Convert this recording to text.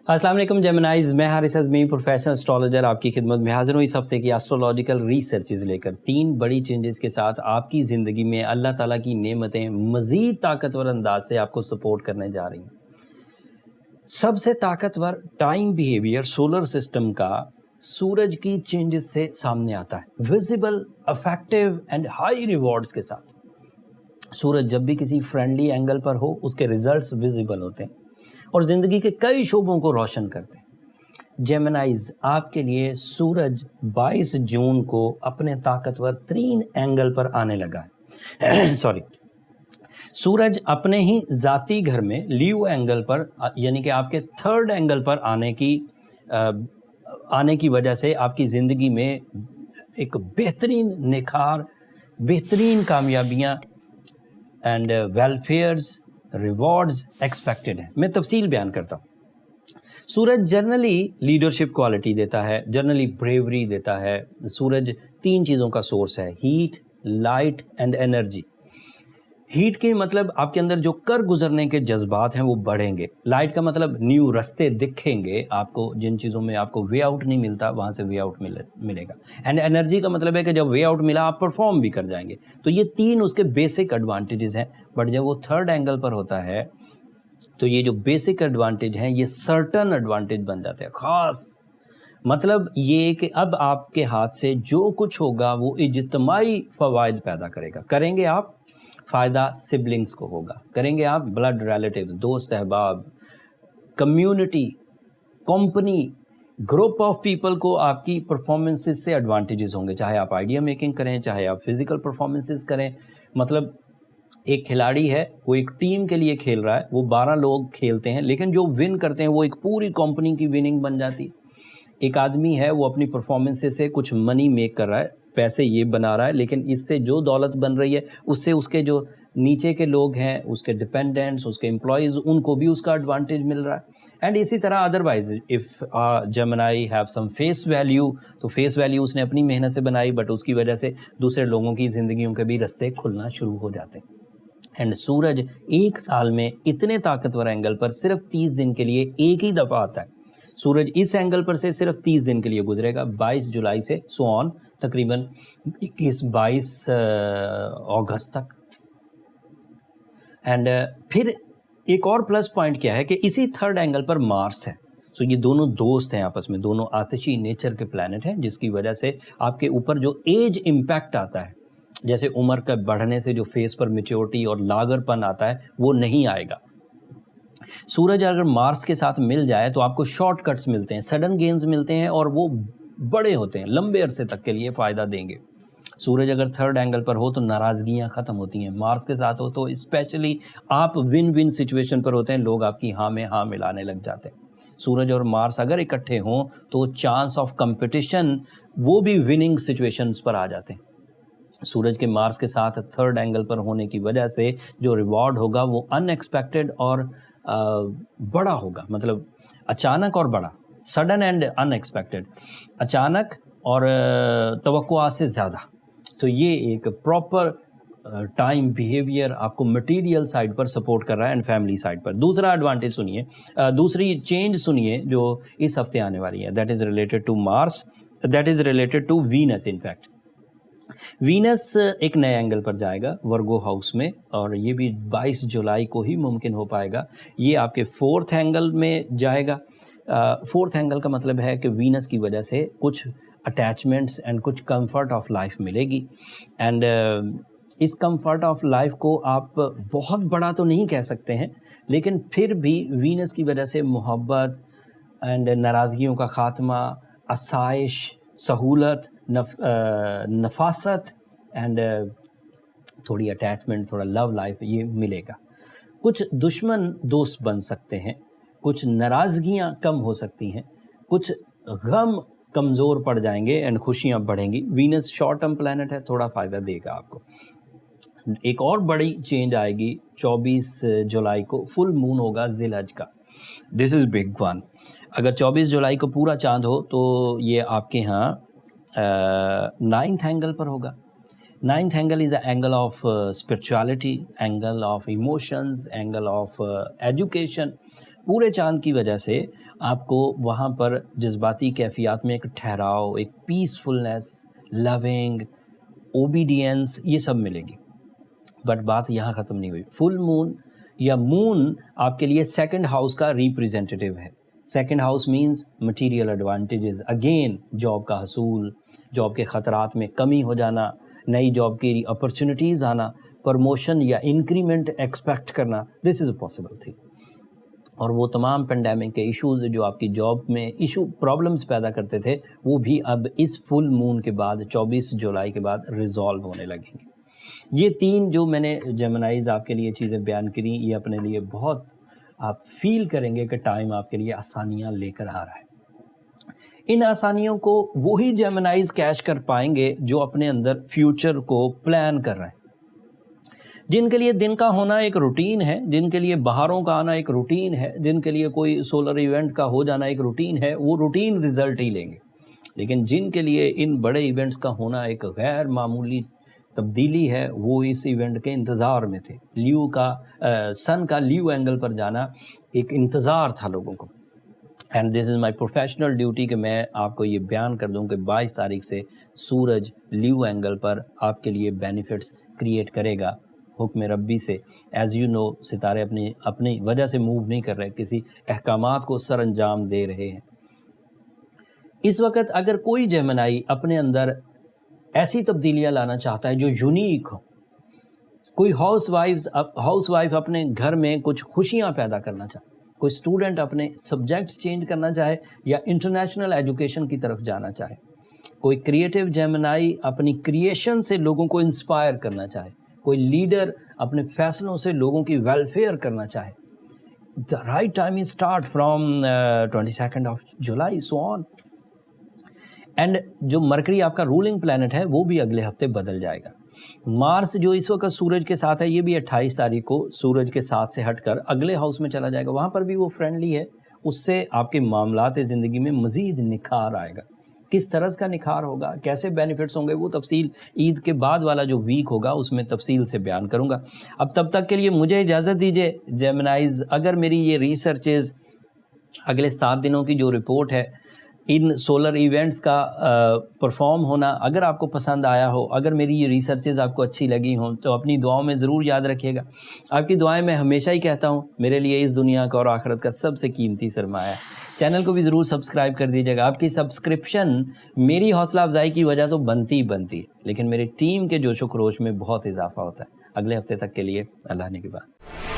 अस्सलाम वालेकुम जेमिनाइज, मैं हारिस अज़मी प्रोफेशनल एस्ट्रोलॉजर आपकी खिदमत में हाजिर हूँ इस हफ्ते की एस्ट्रोलॉजिकल रिसर्चेज लेकर। 3 बड़ी चेंजेस के साथ आपकी ज़िंदगी में अल्लाह ताला की नेमतें मज़ीद ताकतवर अंदाज से आपको सपोर्ट करने जा रही हैं। सबसे ताकतवर टाइम बिहेवियर सोलर सिस्टम का सूरज की चेंजेस से सामने आता है, visible, affective and high rewards के साथ। सूरज जब भी किसी फ्रेंडली एंगल पर हो उसके रिजल्ट्स विजिबल होते हैं और ज़िंदगी के कई शोबों को रोशन करते हैं। जेमिनाइज, आपके लिए सूरज 22 जून को अपने ताकतवर 3 एंगल पर आने लगा है। सूरज अपने ही ज़ाती घर में लियो एंगल पर यानी कि आपके 3rd एंगल पर आने की वजह से आपकी ज़िंदगी में एक बेहतरीन निखार, बेहतरीन कामयाबियाँ एंड वेलफेयर्स, रिवॉर्ड्स एक्सपेक्टेड है। मैं तफसील बयान करता हूँ। सूरज जनरली लीडरशिप क्वालिटी देता है, जनरली ब्रेवरी देता है। सूरज 3 चीज़ों का सोर्स है, heat, light and energy. Heat के मतलब आपके अंदर जो कर गुजरने के जज्बात हैं वो बढ़ेंगे। लाइट का मतलब न्यू रास्ते दिखेंगे आपको, जिन चीज़ों में आपको वे आउट नहीं मिलता वहाँ से वे आउट मिलेगा। एंड एनर्जी का मतलब है कि जब वे आउट मिला आप परफॉर्म भी कर जाएंगे। तो ये 3 उसके बेसिक एडवांटेजेस हैं। बट जब वो 3rd एंगल पर होता है तो ये जो बेसिक एडवांटेज हैं ये सर्टन एडवांटेज बन जाते हैं, ख़ास। मतलब ये कि अब आपके हाथ से जो कुछ होगा वो इज्तिमाई फ़वाइद पैदा करेगा। करेंगे आप, फ़ायदा सिबलिंग्स को होगा। करेंगे आप, ब्लड रिलेटिव्स, दोस्त अहबाब, community, company, group of people को आपकी परफॉर्मेंसेस से एडवांटेजेस होंगे। चाहे आप आइडिया मेकिंग करें, चाहे आप फिजिकल परफॉर्मेंसेस करें। मतलब एक खिलाड़ी है, वो एक टीम के लिए खेल रहा है, वो 12 लोग खेलते हैं, लेकिन जो विन करते हैं वो एक पूरी कंपनी की विनिंग बन जाती है। एक आदमी है, वो अपनी परफॉर्मेंसेस से कुछ मनी मेक कर रहा है, पैसे ये बना रहा है, लेकिन इससे जो दौलत बन रही है उससे उसके जो नीचे के लोग हैं, उसके डिपेंडेंट्स, उसके एम्प्लॉयज़, उनको भी उसका एडवांटेज मिल रहा है। एंड इसी तरह otherwise if Gemini have some face value, तो फेस वैल्यू उसने अपनी मेहनत से बनाई, बट उसकी वजह से दूसरे लोगों की ज़िंदगियों के भी रास्ते खुलना शुरू हो जाते हैं। एंड सूरज 1 साल में इतने ताकतवर एंगल पर सिर्फ 30 दिन के लिए एक ही दफ़ा आता है। सूरज इस एंगल पर से सिर्फ 30 दिन के लिए गुजरेगा, 22 जुलाई से सो ऑन तकरीबन 21-22 अगस्त तक। एंड फिर एक और प्लस पॉइंट क्या है कि इसी 3rd एंगल पर मार्स है। सो ये दोनों दोस्त हैं आपस में, दोनों आतिशी नेचर के प्लैनेट हैं, जिसकी वजह से आपके ऊपर जो एज इम्पैक्ट आता है, जैसे उम्र का बढ़ने से जो फेस पर मैच्योरिटी और लागरपन आता है, वो नहीं आएगा। सूरज अगर मार्स के साथ मिल जाए तो आपको शॉर्टकट्स मिलते हैं, सडन गेन्स मिलते हैं और वो बड़े होते हैं, लंबे अरसे तक के लिए फ़ायदा देंगे। सूरज अगर 3rd एंगल पर हो तो नाराज़गियाँ ख़त्म होती हैं, मार्स के साथ हो तो स्पेशली आप विन विन सिचुएशन पर होते हैं, लोग आपकी हाँ में हाँ मिलाने लग जाते हैं। सूरज और मार्स अगर इकट्ठे हों तो चांस ऑफ कंपटीशन वो भी विनिंग सिचुएशंस पर आ जाते हैं। सूरज के मार्स के साथ 3rd एंगल पर होने की वजह से जो रिवॉर्ड होगा वो अनएक्सपेक्टेड और बड़ा होगा। मतलब अचानक और बड़ा, सडन एंड अनएक्सपेक्टेड, अचानक और तवक्कुआत से ज़्यादा। तो ये एक प्रॉपर टाइम बिहेवियर आपको मटेरियल साइड पर सपोर्ट कर रहा है एंड फैमिली साइड पर। दूसरा एडवांटेज सुनिए, दूसरी चेंज सुनिए जो इस हफ्ते आने वाली है, that is related to Mars, that is related to Venus. In fact Venus एक नए एंगल पर जाएगा वर्गो हाउस में, और ये भी 22 जुलाई को ही मुमकिन हो पाएगा। ये आपके 4th एंगल में जाएगा। 4th एंगल का मतलब है कि वीनस की वजह से कुछ अटैचमेंट्स एंड कुछ कंफर्ट ऑफ लाइफ मिलेगी। एंड इस कंफर्ट ऑफ लाइफ को आप बहुत बड़ा तो नहीं कह सकते हैं, लेकिन फिर भी वीनस की वजह से मोहब्बत एंड नाराज़गियों का ख़ात्मा, आसाइश, सहूलत, नफासत एंड थोड़ी अटैचमेंट, थोड़ा लव लाइफ ये मिलेगा। कुछ दुश्मन दोस्त बन सकते हैं, कुछ नाराज़गियाँ कम हो सकती हैं, कुछ गम कमज़ोर पड़ जाएंगे एंड खुशियाँ बढ़ेंगी। वीनस शॉर्ट टर्म प्लैनेट है, थोड़ा फ़ायदा देगा आपको। एक और बड़ी चेंज आएगी 24 जुलाई को, फुल मून होगा ज़िलहज का। This is big one. अगर 24 जुलाई को पूरा चाँद हो तो ये आपके यहाँ 9th एंगल पर होगा। 9th angle is a angle of spirituality, angle of emotions, angle of education. पूरे चांद की वजह से آپ کو وہاں پر جذباتی کیفیات میں ایک ٹھہراؤ، ایک پیسفلنس، لونگ، اوبیڈینس، یہ سب ملے گی. بٹ بات یہاں ختم نہیں ہوئی. فل مون یا مون آپ کے لیے سیکنڈ ہاؤس کا ریپریزنٹیو ہے. Second house means material advantages, again job کا حصول، جاب کے خطرات میں کمی ہو جانا، نئی جاب کی اپرچونیٹیز آنا، پروموشن یا انکریمنٹ ایکسپیکٹ کرنا، دس از اے پاسبل تھنگ. اور وہ تمام پینڈیمک کے ایشوز جو آپ کی جاب میں پرابلمز پیدا کرتے تھے، وہ بھی اب اس فل مون کے بعد 24 جولائی کے بعد ریزالو ہونے لگیں گے. یہ تین جو میں نے جیمنائیز آپ کے لیے چیزیں بیان کریں، یہ اپنے لیے بہت آپ فیل کریں گے کہ ٹائم آپ کے لیے آسانیاں لے کر آ رہا ہے. ان آسانیوں کو وہی جیمنائیز کیش کر پائیں گے جو اپنے اندر فیوچر کو پلان کر رہے ہیں، جن کے لیے دن کا ہونا ایک روٹین ہے، جن کے لیے بہاروں کا آنا ایک روٹین ہے، جن کے لیے کوئی سولر ایونٹ کا ہو جانا ایک روٹین ہے. وہ روٹین رزلٹ ہی لیں گے. لیکن جن کے لیے ان بڑے ایونٹس کا ہونا ایک غیر معمولی تبدیلی ہے، وہ اس ایونٹ کے انتظار میں تھے. سن کا لیو اینگل پر جانا ایک انتظار تھا لوگوں کو. And this is my professional duty کہ میں آپ کو یہ بیان کر دوں کہ 22 تاریخ سے سورج لیو اینگل پر آپ کے لیے بینیفٹس کریٹ کرے گا حکم ربی سے. ایز یو نو، ستارے اپنی وجہ سے موو نہیں کر رہے، کسی احکامات کو سر انجام دے رہے ہیں. اس وقت اگر کوئی جیمنائی اپنے اندر ایسی تبدیلیاں لانا چاہتا ہے جو یونیک ہو، کوئی ہاؤس وائف اپنے گھر میں کچھ خوشیاں پیدا کرنا چاہے، کوئی اسٹوڈنٹ اپنے سبجیکٹس چینج کرنا چاہے یا انٹرنیشنل ایجوکیشن کی طرف جانا چاہے، کوئی کریٹیو جیمنائی اپنی کریشن سے لوگوں کو انسپائر کرنا چاہے، کوئی لیڈر اپنے فیصلوں سے لوگوں کی ویلفیئر کرنا چاہے، the right time is start from 22nd of July so on. And جو مرکری آپ کا رولنگ پلانٹ ہے وہ بھی اگلے ہفتے بدل جائے گا. مارس جو اس وقت سورج کے ساتھ ہے، یہ بھی 28 تاریخ کو سورج کے ساتھ سے ہٹ کر اگلے ہاؤس میں چلا جائے گا. وہاں پر بھی وہ فرینڈلی ہے، اس سے آپ کے معاملات زندگی میں مزید نکھار آئے گا. کس طرح کا نکھار ہوگا، کیسے بینیفٹس ہوں گے، وہ تفصیل عید کے بعد والا جو ویک ہوگا اس میں تفصیل سے بیان کروں گا. اب تب تک کے لیے مجھے اجازت دیجیے جیمنائیز. اگر میری یہ ریسرچز اگلے 7 دنوں کی جو رپورٹ ہے ان سولر ایونٹس کا پرفارم ہونا اگر آپ کو پسند آیا ہو، اگر میری یہ ریسرچز آپ کو اچھی لگی ہوں تو اپنی دعاؤں میں ضرور یاد رکھیے گا. آپ کی دعائیں میں ہمیشہ ہی کہتا ہوں میرے لیے اس دنیا کا اور آخرت کا سب سے قیمتی سرمایہ ہے. چینل کو بھی ضرور سبسکرائب کر دیجیے گا. آپ کی سبسکرپشن میری حوصلہ افزائی کی وجہ تو بنتی ہے، لیکن میری ٹیم کے جوش و خروش میں بہت اضافہ ہوتا ہے. اگلے ہفتے تک کے لیے اللہ نے کی بات.